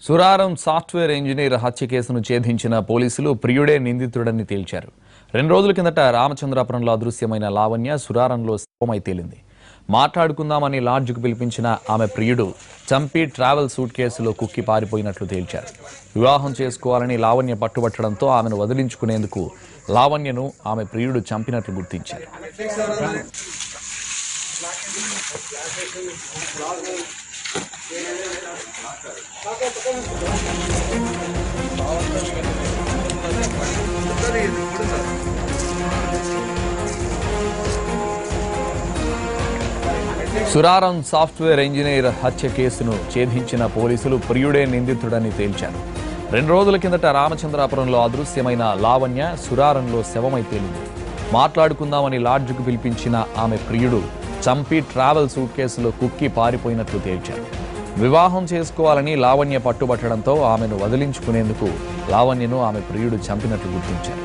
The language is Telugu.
సురారం సాఫ్ట్వేర్ ఇంజనీర్ హత్య కేసును ఛేదించిన పోలీసులు ప్రియుడే నిందితుడని తేల్చారు. 2 రోజుల కిందట రామచంద్రాపురంలో అదృశ్యమైన లావణ్య సురారంలో శవమై తేలింది. మాట్లాడుకుందామని లాడ్జ్కు పిలిపించిన ఆమె ప్రియుడు చంపి ట్రావెల్ సూట్ కేసులో కుక్కి పారిపోయినట్లు తేల్చారు. వివాహం చేసుకోవాలని లావణ్య పట్టుబట్టడంతో ఆమెను వదిలించుకునేందుకు లావణ్యను ఆమె ప్రియుడు చంపినట్లు గుర్తించారు. సురారం సాఫ్ట్వేర్ ఇంజనీర్ హత్య కేసును ఛేదించిన పోలీసులు ప్రియుడే నిందితుడని తేల్చారు. 2 రోజుల కిందట రామచంద్రాపురంలో అదృశ్యమైన లావణ్య సురారంలో శవమై తేలింది. మాట్లాడుకుందామని లాడ్జ్కు పిలిపించిన ఆమె ప్రియుడు చంపి ట్రావెల్ సూట్ కేసులో కుక్కి పారిపోయినట్లు తేల్చారు. వివాహం చేసుకోవాలని లావణ్య పట్టుబట్టడంతో ఆమెను వదిలించుకునేందుకు లావణ్యను ఆమె ప్రియుడు చంపినట్లు గుర్తించారు.